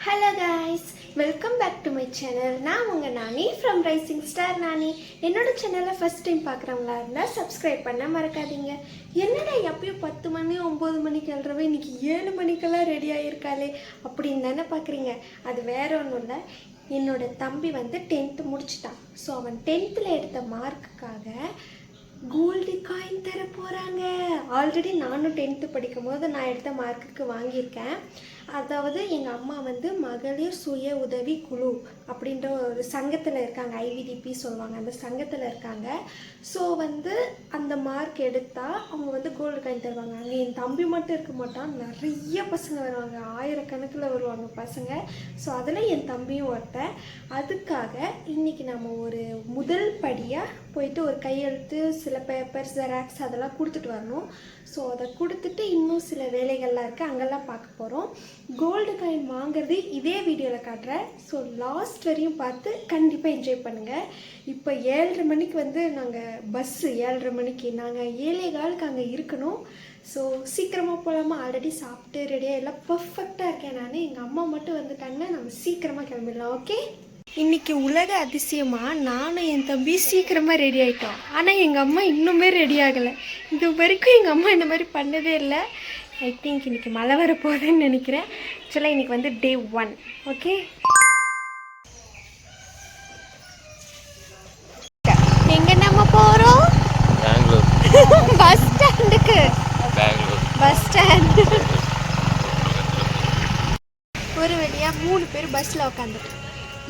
Hello guys, welcome back to my channel. நான் உங்கள் Nani from rising star Nani. என்னோட சேனலை ஃபஸ்ட் டைம் பார்க்குறவங்களா இருந்தால் சப்ஸ்கிரைப் பண்ண மறக்காதீங்க. என்னடா எப்பயும் 10 மணி 9 மணிக்கு எழுறவே இன்னைக்கு 7 மணிக்கெல்லாம் ரெடி ஆகியிருக்காளே அப்படின்னு தானே பார்க்குறீங்க. அது வேற ஒன்றும் இல்லை, என்னோட தம்பி வந்து 10th முடிச்சிட்டான். ஸோ அவன் 10th எடுத்த மார்க்குக்காக கோல்டு காயின் தர போகிறாங்க. ஆல்ரெடி நானும் 10th படிக்கும் போது நான் எடுத்த மார்க்குக்கு வாங்கியிருக்கேன். அதாவது எங்கள் அம்மா வந்து மகளிர் சுய உதவி குழு அப்படின்ற ஒரு சங்கத்தில் இருக்காங்க, ஐவிடிபி சொல்லுவாங்க, அந்த சங்கத்தில் இருக்காங்க. ஸோ வந்து அந்த மார்க் எடுத்தால் அவங்க வந்து கோல்டு காயின் தருவாங்க. அங்கே என் தம்பி மட்டும் இருக்க மாட்டான், நிறைய பசங்க வருவாங்க, 1000கணக்கில் வருவாங்க பசங்க. ஸோ அதில் என் தம்பியும் ஒருத்தன். அதுக்காக இன்றைக்கி நம்ம ஒரு முதல் படியாக போயிட்டு ஒரு கையெழுத்து, சில பேப்பர், ஜெராக்ஸ் அதெல்லாம் கொடுத்துட்டு வரணும். ஸோ அதை கொடுத்துட்டு இன்னும் சில வேலைகள்லாம் இருக்குது, அங்கெல்லாம் பார்க்க போகிறோம். கோல்டு காயின் வாங்குறது இதே வீடியோவில் காட்டுறேன். ஸோ லாஸ்ட் வரையும் பார்த்து கண்டிப்பாக என்ஜாய் பண்ணுங்கள். இப்போ 7:30 மணிக்கு வந்து நாங்கள் பஸ்ஸு 7:30 மணிக்கு, நாங்கள் 7:15க்கு அங்கே இருக்கணும். ஸோ சீக்கிரமாக போகலாமா? ஆல்ரெடி சாப்பிட்டு ரெடியாக எல்லாம் பர்ஃபெக்டாக இருக்கேன் நான். எங்கள் அம்மா மட்டும் வந்துட்டாங்கன்னா நம்ம சீக்கிரமாக கிளம்பிடலாம். ஓகே, இன்றைக்கி உலக அதிசயமாக நானும் என் தம்பி சீக்கிரமாக ரெடி ஆகிட்டோம். ஆனால் எங்கள் அம்மா இன்னுமே ரெடி ஆகலை. இது வரைக்கும் எங்கள் அம்மா இந்த மாதிரி பண்ணதே இல்லை. ஐ திங்க் இன்றைக்கி மழை வரப்போகுதுன்னு நினைக்கிறேன். ஆக்சுவலாக இன்றைக்கி வந்து டே 1. ஓகே, எங்கே நம்ம போகிறோம்? பெங்களூர் பஸ் ஸ்டாண்டுக்கு. பஸ் ஸ்டாண்டு ஒரு வழியாக 3 பேர் பஸ்ஸில் உட்காந்துட்டு.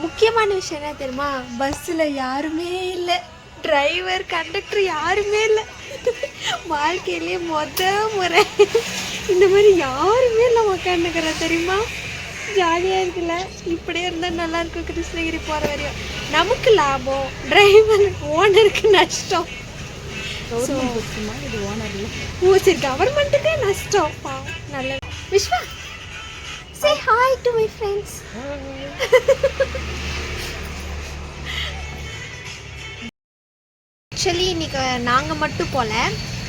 முக்கியமான விஷயம் என்ன தெரியுமா? பஸ்ஸில் யாருமே இல்லை, டிரைவர் கண்டக்டர் யாருமே இல்லை. வாழ்க்கையிலே முறை இந்த மாதிரி யாருமே இல்லை உக்காந்துக்கிறேன் தெரியுமா? ஜாலியாக இருக்குல்ல? இப்படியே இருந்தால் நல்லாயிருக்கும். கிருஷ்ணகிரி போகிற வரையும் நமக்கு லாபம், டிரைவர் ஓனருக்கு நஷ்டம். இது ஓனர் ஓ சரி, கவர்மெண்ட்டுக்கே நஷ்டம். நல்ல Vishwa, say hi to my friends. Actually இன்றைக்கி நாங்கள் மட்டும் போகல,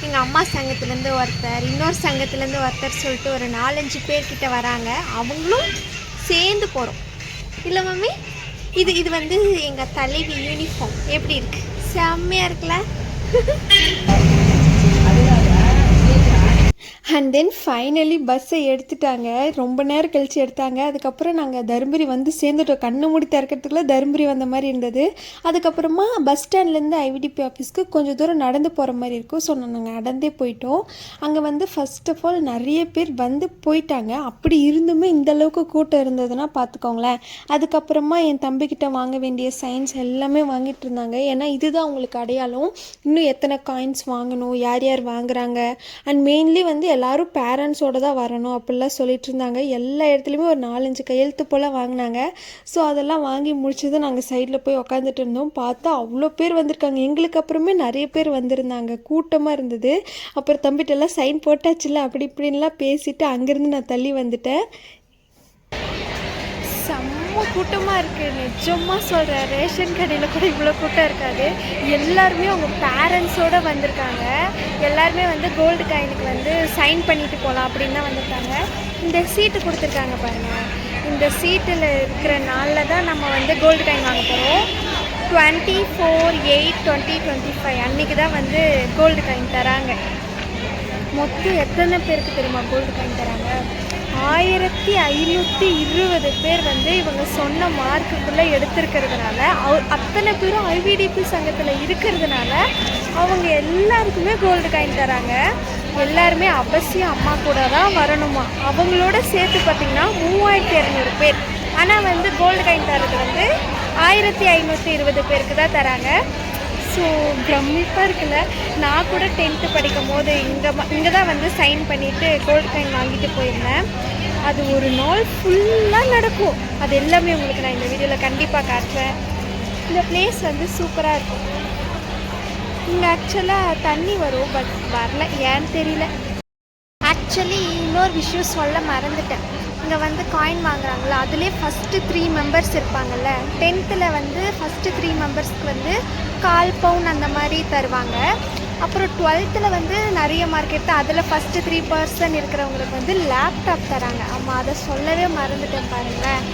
எங்கள் அம்மா சங்கத்துலேருந்து ஒருத்தர், இன்னொரு சங்கத்துலேருந்து ஒருத்தர் சொல்லிட்டு ஒரு 4-5 பேர்கிட்ட வராங்க. அவங்களும் சேர்ந்து போகிறோம். இல்லை மம்மி? இது வந்து எங்கள் தலைவி யூனிஃபார்ம் எப்படி இருக்குது? செம்மையாக இருக்குல்ல? அண்ட் தென் ஃபைனலி பஸ்ஸை எடுத்துட்டாங்க. ரொம்ப நேரம் கழித்து எடுத்தாங்க. அதுக்கப்புறம் நாங்கள் தருமபுரி வந்து சேர்ந்துட்டோம். கண்ணு மூடி திறக்கிறதுக்குள்ளே தருமபுரி வந்த மாதிரி இருந்தது. அதுக்கப்புறமா பஸ் ஸ்டாண்ட்லேருந்து ஐவிடிபி ஆஃபீஸ்க்கு கொஞ்சம் தூரம் நடந்து போகிற மாதிரி இருக்கும். ஸோ நாங்கள் நடந்தே போயிட்டோம். அங்கே வந்து ஃபர்ஸ்ட் ஆஃப் ஆல் நிறைய பேர் வந்து போயிட்டாங்க. அப்படி இருந்துமே இந்தளவுக்கு கூட்டம் இருந்ததுன்னா பார்த்துக்கோங்களேன். அதுக்கப்புறமா என் தம்பிக்கிட்ட வாங்க வேண்டிய சைன்ஸ் எல்லாமே வாங்கிட்டு இருந்தாங்க. ஏன்னா இதுதான் அவங்களுக்கு அடையாளம். இன்னும் எத்தனை காயின்ஸ் வாங்கணும், யார் யார் வாங்குறாங்க, அண்ட் மெயின்லி வந்து எல்லாரும் பேரண்ட்ஸோடு தான் வரணும் அப்படிலாம் சொல்லிட்டு இருந்தாங்க. எல்லா இடத்துலையுமே ஒரு 4-5 கையெழுத்து போல் வாங்கினாங்க. ஸோ அதெல்லாம் வாங்கி முடிச்சது நாங்கள் சைடில் போய் உக்காந்துட்டு இருந்தோம். பார்த்தா அவ்வளோ பேர் வந்திருக்காங்க. எங்களுக்கு அப்புறமே நிறைய பேர் வந்திருந்தாங்க, கூட்டமாக இருந்தது. அப்புறம் தம்பிட்டெல்லாம் சைன் போட்டாச்சுல்ல அப்படி இப்படின்லாம் பேசிவிட்டு அங்கேருந்து நான் தள்ளி வந்துட்டேன். செம்ம கூட்டமாக இருக்குது, நிஜமாக சொல்கிறேன். ரேஷன் கடையில் கூட இவ்வளோ கூட்டம் இருக்காது. எல்லாருமே அவங்க பேரண்ட்ஸோடு வந்திருக்காங்க. எல்லாருமே வந்து கோல்டு காயினுக்கு வந்து சைன் பண்ணிட்டு போகலாம் அப்படின்னு தான் வந்திருக்காங்க. இந்த சீட்டு கொடுத்துருக்காங்க பாருங்கள். இந்த சீட்டில் இருக்கிற நாளில் தான் நம்ம வந்து கோல்டு காயின் வாங்க போகிறோம். 24/8/2025 அன்றைக்கி தான் வந்து கோல்டு காயின் தராங்க. மொத்தம் எத்தனை பேருக்கு தெரியுமா கோல்டு காயின் தராங்க? 1520 பேர் வந்து இவங்க சொன்ன மார்க்குக்குள்ளே எடுத்திருக்கிறதுனால, அத்தனை பேரும் ஐவிடிபி சங்கத்தில் இருக்கிறதுனால அவங்க எல்லாருக்குமே கோல்டு காயின் தராங்க. எல்லாருமே அவசியம் அம்மா கூட தான் வரணுமா. அவங்களோட சேர்த்து பார்த்திங்கன்னா 3200 பேர். ஆனால் வந்து கோல்டு காயின் தரது வந்து 1520 பேருக்கு தான் தராங்க. ஸோ பிரமிப்பாக இருக்குல்ல? நான் கூட 10th படிக்கும் போது இங்கே தான் வந்து சைன் பண்ணிவிட்டு கோல்டு காயின் வாங்கிட்டு போயிருந்தேன். அது ஒரு நாள் ஃபுல்லாக நடக்கும். அது எல்லாமே உங்களுக்கு நான் இந்த வீடியோவில் கண்டிப்பாக காட்டுறேன். இந்த பிளேஸ் வந்து சூப்பராக இருக்கும். இங்கே ஆக்சுவலாக தண்ணி வரும், பட் வரல, ஏன்னு தெரியல. ஆக்சுவலி இன்னொரு விஷயம் சொல்ல மறந்துட்டேன். இங்கே வந்து காயின் வாங்குறாங்களா, அதுலேயே ஃபஸ்ட்டு 3 மெம்பர்ஸ் இருப்பாங்கள்ல. 10th வந்து ஃபஸ்ட்டு 3 மெம்பர்ஸ்க்கு வந்து 1/4 பவுன் அந்த மாதிரி தருவாங்க. அப்புறம் 12th வந்து நிறைய மார்க் எடுத்து அதில் ஃபஸ்ட்டு 3% இருக்கிறவங்களுக்கு வந்து லேப்டாப் தராங்க. ஆமாம், அதை சொல்லவே மறந்துட்டேன் பாருங்களேன்.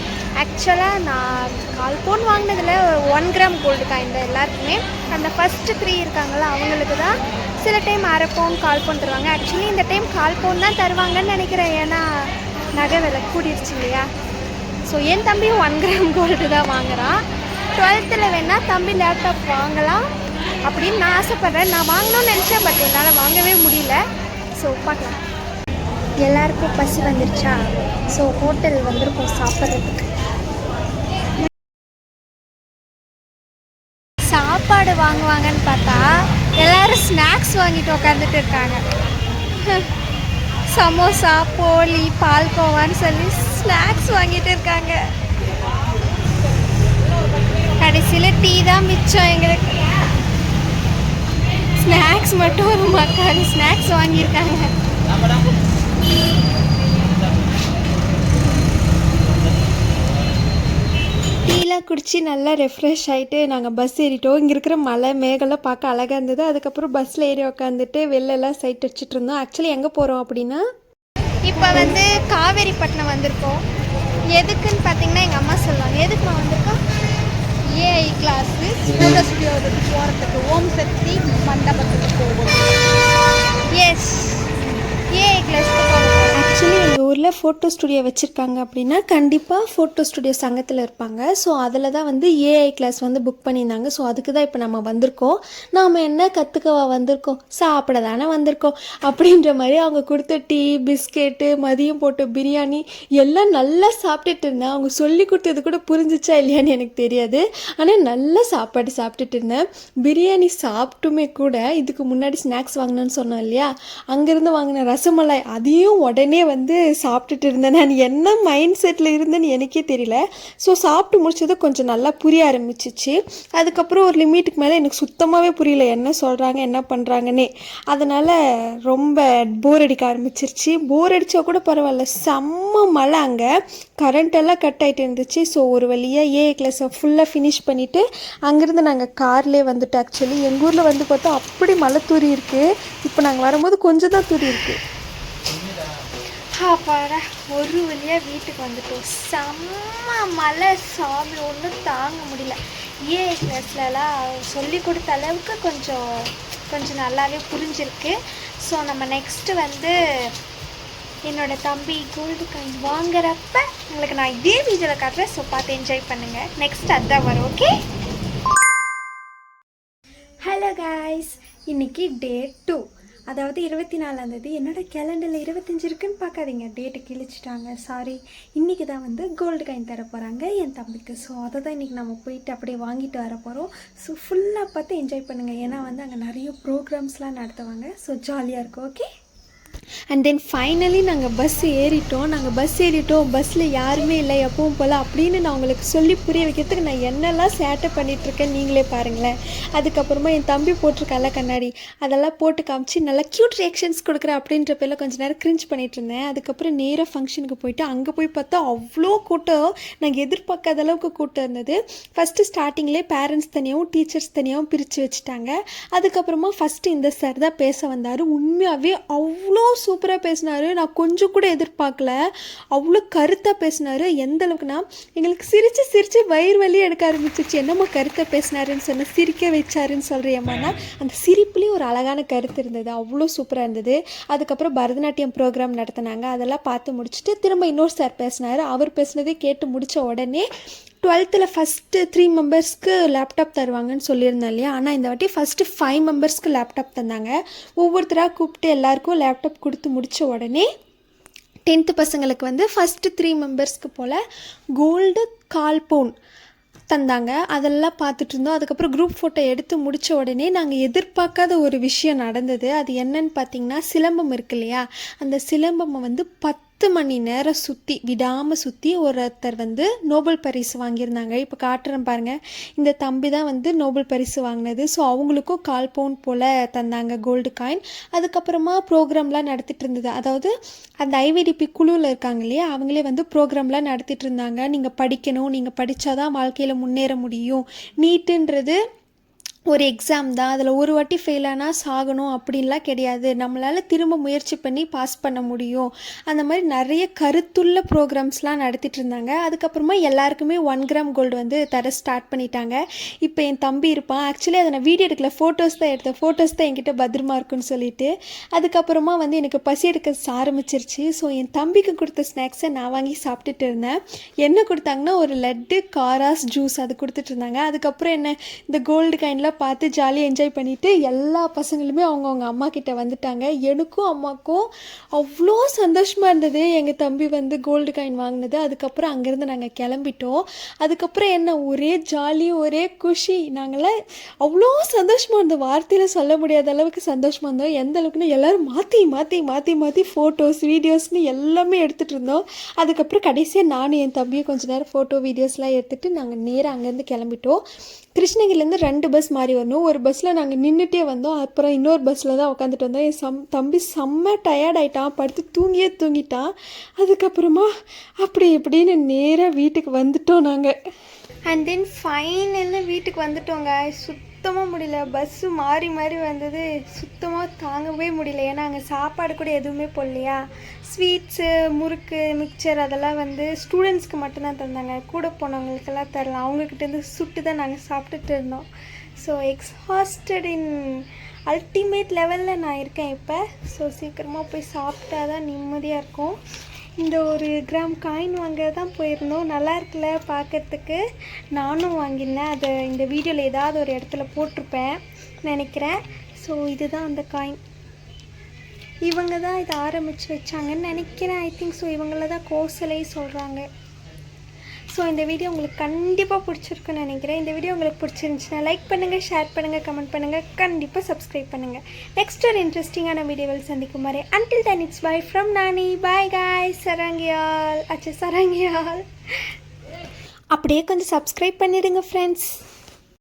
ஆக்சுவலாக நான் கால் பவுன் வாங்கினதில் 1 கிராம் கோல்டு காயின் எல்லாருக்குமே. அந்த ஃபஸ்ட்டு 3 இருக்காங்களா அவங்களுக்கு தான் சில டைம் அரை பவுன் கால் பவுன் தருவாங்க. ஆக்சுவலி இந்த டைம் கால் பவுன் தான் தருவாங்கன்னு நினைக்கிறேன், ஏன்னா நகை விலை கூடிருச்சு இல்லையா. ஸோ என் தம்பி 1 கிராம் கோல்டு தான் வாங்குகிறான். 12th வேணால் தம்பி லேப்டாப் வாங்கலாம் அப்படின்னு நான் ஆசைப்பட்றேன். நான் வாங்கணும்னு நினச்சேன், பட் என்னால் வாங்கவே முடியல. ஸோ பார்க்கலாம். எல்லாருக்கும் பசி வந்துருச்சா? ஸோ ஹோட்டல் வந்திருக்கோம் சாப்பிட்றதுக்கு. சாப்பாடு வாங்குவாங்கன்னு பார்த்தா எல்லோரும் ஸ்நாக்ஸ் வாங்கிட்டு உட்காந்துட்டு இருக்காங்க. சமோசா, போலி, பால்கோவான்னு சொல்லி ஸ்நாக்ஸ் வாங்கிட்டு இருக்காங்க. கடைசியில் டீ தான் மிச்சம் எங்களுக்கு. ஸ்நாக்ஸ் மட்டும் ஒரு மக்கள் ஸ்நாக்ஸ் வாங்கியிருக்காங்க. டீலாம் குடித்து நல்லா ரெஃப்ரெஷ் ஆகிட்டு நாங்கள் பஸ் ஏறிட்டோம். இங்கே இருக்கிற மலை மேகெல்லாம் பார்க்க அழகாக இருந்தது. அதுக்கப்புறம் பஸ்ஸில் ஏறி உட்காந்துட்டு வெளிலலாம் சைட் அடிச்சுட்டு இருந்தோம். ஆக்சுவலி எங்கே போகிறோம் அப்படின்னா, இப்போ வந்து காவேரிப்பட்டினம் வந்திருக்கோம். எதுக்குன்னு பார்த்தீங்கன்னா எங்கள் அம்மா சொல்லுவாங்க, எதுக்கு நான் வந்திருக்கோம், ஏஐ கிளாஸு ஃபோட்டோ ஸ்டுடியோவுக்கு போகிறதுக்கு, ஓம் சக்தி மண்டபத்துக்கு போகும். எஸ், ஏஐ கிளாஸுக்கு போகிறோம். ஆக்சுவலி எங்கள் ஊரில் ஃபோட்டோ ஸ்டுடியோ வச்சுருக்காங்க அப்படின்னா கண்டிப்பாக ஃபோட்டோ ஸ்டுடியோ சங்கத்தில் இருப்பாங்க. ஸோ அதில் தான் வந்து ஏஐ கிளாஸ் வந்து புக் பண்ணியிருந்தாங்க. ஸோ அதுக்கு தான் இப்போ நம்ம வந்திருக்கோம். நாம் என்ன கற்றுக்கவா வந்திருக்கோம், சாப்பிட தானே வந்திருக்கோம் அப்படின்ற மாதிரி அவங்க கொடுத்த டீ, பிஸ்கெட்டு, மதியம் போட்ட பிரியாணி எல்லாம் நல்லா சாப்பிட்டுட்டு இருந்தேன். அவங்க சொல்லி கொடுத்தது கூட புரிஞ்சிச்சா இல்லையான்னு எனக்கு தெரியாது, ஆனால் நல்லா சாப்பாடு சாப்பிட்டுட்டு இருந்தேன். பிரியாணி சாப்பிட்டுமே கூட இதுக்கு முன்னாடி ஸ்நாக்ஸ் வாங்கினேன்னு சொன்னோம் இல்லையா, அங்கேருந்து வாங்கின ரசமலாய் அதையும் உடனே வந்து சாப்பிட்டுட்டு இருந்தேன். நான் என்ன மைண்ட் செட்டில் இருந்தேன்னு எனக்கே தெரியல. ஸோ சாப்பிட்டு முடிச்சது கொஞ்சம் நல்லா புரிய ஆரம்பிச்சிச்சு. அதுக்கப்புறம் ஒரு லிமிட்டுக்கு மேலே எனக்கு சுத்தமாகவே புரியல என்ன சொல்கிறாங்க என்ன பண்ணுறாங்கன்னே. அதனால் ரொம்ப போர் அடிக்க ஆரம்பிச்சிருச்சு. போர் அடித்தா கூட பரவாயில்ல, செம்ம மழை, அங்கே கரண்ட்டெல்லாம் கட் ஆகிட்டு இருந்துச்சு. ஸோ ஒரு வழியாக ஏஐ கிளாஸை ஃபுல்லாக ஃபினிஷ் பண்ணிவிட்டு அங்கேருந்து நாங்கள் கார்லேயே வந்துட்டோம். ஆக்சுவலி எங்கள் ஊரில் வந்து பார்த்தா அப்படி மழை தூரி இருக்குது. இப்போ நாங்கள் வரும்போது கொஞ்சம் தான் தூரி இருக்குது. அப்பாடா, ஒரு வழியாக வீட்டுக்கு வந்துட்டோம். செம்ம மழை சாமி, ஒன்றும் தாங்க முடியல. ஏஐ கிளாஸ்லலாம் சொல்லி கொடுத்த அளவுக்கு கொஞ்சம் நல்லாவே புரிஞ்சிருக்கு. ஸோ நம்ம நெக்ஸ்ட்டு வந்து என்னோடய தம்பி கோல்டு காயின் வாங்குறப்ப உங்களுக்கு நான் இதே வீடியோவில் காட்டுறேன். ஸோ பார்த்து என்ஜாய் பண்ணுங்கள். நெக்ஸ்ட் அதுதான் வரும். ஓகே, ஹலோ காய்ஸ், இன்றைக்கி டே 2, அதாவது 24ஆம். என்னோட கேலண்டரில் 25 இருக்குன்னு பார்க்காதீங்க, டேட்டு கிழிச்சிட்டாங்க, சாரி. இன்றைக்கி தான் வந்து கோல்டு காயின் தர போகிறாங்க என் தம்பிக்கு. ஸோ அதை தான் இன்றைக்கி நம்ம போயிட்டு அப்படியே வாங்கிட்டு வர போகிறோம். ஸோ ஃபுல்லாக பார்த்து என்ஜாய் பண்ணுங்கள், ஏன்னா வந்து அங்கே நிறைய ப்ரோக்ராம்ஸ்லாம் நடத்துவாங்க. ஸோ ஜாலியாக இருக்கும். ஓகே, அண்ட் தென் ஃபைனலி நாங்கள் பஸ் ஏறிட்டோம். பஸ்ஸில் யாருமே இல்லை எப்பவும் போல் அப்படின்னு நான் உங்களுக்கு சொல்லி புரிய வைக்கிறதுக்கு நான் என்னெல்லாம் சேட்டை பண்ணிகிட்ருக்கேன் நீங்களே பாருங்களேன். அதுக்கப்புறமா என் தம்பி போட்டிருக்கால கண்ணாடி, அதெல்லாம் போட்டு காமிச்சு நல்லா க்யூட் ரியாக்ஷன்ஸ் கொடுக்குறேன் அப்படின்ற பேரில் கொஞ்சம் நேரம் கிரிஞ்ச் பண்ணிகிட்டு இருந்தேன். அதுக்கப்புறம் நேராக ஃபங்க்ஷனுக்கு போயிட்டு அங்கே போய் பார்த்தா அவ்வளோ கூட்டம், நாங்கள் எதிர்பார்க்காத அளவுக்கு கூட்டம் இருந்தது. ஃபஸ்ட்டு ஸ்டார்டிங்லேயே பேரண்ட்ஸ் தனியாகவும் டீச்சர்ஸ் தனியாகவும் பிரித்து வச்சுட்டாங்க. அதுக்கப்புறமா ஃபஸ்ட்டு இந்த சார் தான் பேச வந்தார். உண்மையாகவே அவ்வளோ சூப்பராக பேசினார். நான் கொஞ்சம் கூட எதிர்பார்க்கல, அவ்வளோ கருத்தாக பேசினார். எந்த அளவுக்குனா எங்களுக்கு சிரித்து வயிறு வலி எடுக்க ஆரம்பிச்சிச்சு. என்னம்மா கருத்தாக பேசினாருன்னு சொன்ன, சிரிக்க வச்சாருன்னு சொல்கிறியம்மானா அந்த சிரிப்புலேயும் ஒரு அழகான கருத்து இருந்தது, அவ்வளோ சூப்பராக இருந்தது. அதுக்கப்புறம் பரதநாட்டியம் ப்ரோக்ராம் நடத்தினாங்க, அதெல்லாம் பார்த்து முடிச்சுட்டு திரும்ப இன்னொரு சார் பேசினார். அவர் பேசினதே கேட்டு முடித்த உடனே 12th ஃபஸ்ட்டு 3 மெம்பர்ஸ்க்கு லேப்டாப் தருவாங்கன்னு சொல்லியிருந்தேன் இல்லையா, ஆனால் இந்த வாட்டி ஃபஸ்ட்டு 5 மெம்பர்ஸ்க்கு லேப்டாப் தந்தாங்க. ஒவ்வொருத்தராக கூப்பிட்டு எல்லாருக்கும் லேப்டாப் கொடுத்து முடித்த உடனே 10th பசங்களுக்கு வந்து ஃபஸ்ட்டு 3 மெம்பர்ஸ்க்கு போல் கோல்டு 1/4 பவுன் தந்தாங்க. அதெல்லாம் பார்த்துட்டு இருந்தோம். அதுக்கப்புறம் குரூப் ஃபோட்டோ எடுத்து முடித்த உடனே நாங்கள் எதிர்பார்க்காத ஒரு விஷயம் நடந்தது. அது என்னன்னு பார்த்தீங்கன்னா, சிலம்பம் இருக்கு இல்லையா, அந்த சிலம்பம் வந்து 10 மணி நேரம் விடாமல் சுற்றி ஒருத்தர் வந்து நோபல் பரிசு வாங்கியிருந்தாங்க. இப்போ காட்டுறேன் பாருங்கள், இந்த தம்பி தான் வந்து நோபல் பரிசு வாங்கினது. ஸோ அவங்களுக்கும் 1/4 பவுன் போல் தந்தாங்க கோல்டு காயின். அதுக்கப்புறமா ப்ரோக்ராம்லாம் நடத்திட்டு இருந்தது. அதாவது அந்த ஐவிடிபி குழுவில் இருக்காங்க இல்லையா, அவங்களே வந்து ப்ரோக்ராம்லாம் நடத்திட்டு இருந்தாங்க. நீங்கள் படிக்கணும், நீங்கள் படித்தாதான் வாழ்க்கையில் முன்னேற முடியும். நீட்டுன்றது ஒரு எக்ஸாம் தான், அதில் ஒரு வாட்டி ஃபெயில் ஆனால் சாகணும் அப்படின்லாம் கிடையாது, நம்மளால் திரும்ப முயற்சி பண்ணி பாஸ் பண்ண முடியும். அந்த மாதிரி நிறைய கருத்துள்ள ப்ரோக்ராம்ஸ்லாம் நடத்திட்டு இருந்தாங்க. அதுக்கப்புறமா எல்லாருக்குமே 1 கிராம் கோல்டு வந்து தர ஸ்டார்ட் பண்ணிட்டாங்க. இப்போ என் தம்பி இருப்பான், ஆக்சுவலி அதை நான் வீடியோ எடுக்கல, ஃபோட்டோஸ் தான் எடுத்தேன். ஃபோட்டோஸ் தான் என்கிட்ட பத்திரமா இருக்குன்னு சொல்லிட்டு. அதுக்கப்புறமா வந்து எனக்கு பசி எடுக்க ஆரம்பிச்சிருச்சு. ஸோ என் தம்பிக்கு கொடுத்த ஸ்நாக்ஸை நான் வாங்கி சாப்பிட்டுட்டு இருந்தேன். என்ன கொடுத்தாங்கன்னா ஒரு லட்டு காராஸ் ஜூஸ் அது கொடுத்துட்டு இருந்தாங்க. அதுக்கப்புறம் என்ன இந்த கோல்டு காயின்லாம் பார்த்து ஜாலியாக என்ஜாய் பண்ணிவிட்டு எல்லா பசங்களுமே அவங்கவுங்க அம்மா கிட்ட வந்துட்டாங்க. எனக்கும் அம்மாவுக்கும் அவ்வளோ சந்தோஷமாக இருந்தது எங்கள் தம்பி வந்து கோல்டு காயின் வாங்கினது. அதுக்கப்புறம் அங்கேருந்து நாங்கள் கிளம்பிட்டோம். அதுக்கப்புறம் என்ன ஒரே ஜாலி, ஒரே குஷி. நாங்களாம் அவ்வளோ சந்தோஷமாக இருந்தோம், வார்த்தையில் சொல்ல முடியாத அளவுக்கு சந்தோஷமாக இருந்தோம். எந்த அளவுக்குன்னா எல்லோரும் மாற்றி மாற்றி மாற்றி மாற்றி ஃபோட்டோஸ் வீடியோஸ்னு எல்லாமே எடுத்துகிட்டு இருந்தோம். அதுக்கப்புறம் கடைசியாக நானும் என் தம்பியும் கொஞ்சம் நேரம் ஃபோட்டோ வீடியோஸ்லாம் எடுத்துகிட்டு நாங்கள் நேராக அங்கேருந்து கிளம்பிட்டோம். கிருஷ்ணகிரிலேருந்து 2 பஸ் மாறி வரணும். ஒரு பஸ்ஸில் நாங்கள் நின்றுட்டே வந்தோம், அப்புறம் இன்னொரு பஸ்ஸில் தான் உட்காந்துட்டு வந்தோம். என் தம்பி செம்ம டயர்ட் ஆகிட்டான், படுத்து தூங்கிட்டான். அதுக்கப்புறமா அப்படி இப்படின்னு நேராக வீட்டுக்கு வந்துட்டோம் நாங்கள். அண்ட் தென் ஃபைனலாக வீட்டுக்கு வந்துட்டோங்க. சுத்தமாக முடியல, பஸ்ஸு மாறி மாறி வந்தது, சுத்தமாக தாங்கவே முடியல. ஏன்னா அங்கே சாப்பாடு கூட எதுவுமே போடலையா. ஸ்வீட்ஸு, முறுக்கு, மிக்சர் அதெல்லாம் வந்து ஸ்டூடெண்ட்ஸ்க்கு மட்டும்தான் தந்தாங்க, கூட போனவங்களுக்கெல்லாம் தரலாம். அவங்கக்கிட்டேருந்து சுட்டு தான் நாங்கள் சாப்பிட்டுட்டு இருந்தோம். ஸோ எக்ஸ்ஹாஸ்டட் இன் அல்டிமேட் லெவலில் நான் இருக்கேன் இப்போ. ஸோ சீக்கிரமாக போய் சாப்பிட்டா தான் நிம்மதியாக இருக்கும். இந்த 1 கிராம் காயின் வாங்க தான் போயிருந்தோம். நல்லா இருக்குல்ல பார்க்குறதுக்கு. நானும் வாங்கியிருந்தேன், அதை இந்த வீடியோவில் ஏதாவது ஒரு இடத்துல போட்டிருப்பேன் நினைக்கிறேன். ஸோ இதுதான் அந்த காயின். இவங்க தான் இதை ஆரம்பித்து வச்சாங்கன்னு நினைக்கிறேன். ஐ திங்க் ஸோ இவங்கள தான் கோசலை சொல்கிறாங்க. ஸோ இந்த வீடியோ உங்களுக்கு கண்டிப்பாக பிடிச்சிருக்குன்னு நினைக்கிறேன். இந்த வீடியோ உங்களுக்கு பிடிச்சிருந்துச்சுன்னா லைக் பண்ணுங்கள், ஷேர் பண்ணுங்கள், கமெண்ட் பண்ணுங்கள், கண்டிப்பாக சப்ஸ்கிரைப் பண்ணுங்கள். நெக்ஸ்ட் ஒரு இன்ட்ரெஸ்டிங்கான வீடியோவில் சந்திக்கும் வரை until then it's bye from Nani. Bye guys. சரங்கியால் அப்படியே கொஞ்சம் சப்ஸ்கிரைப் பண்ணிடுங்க ஃப்ரெண்ட்ஸ்.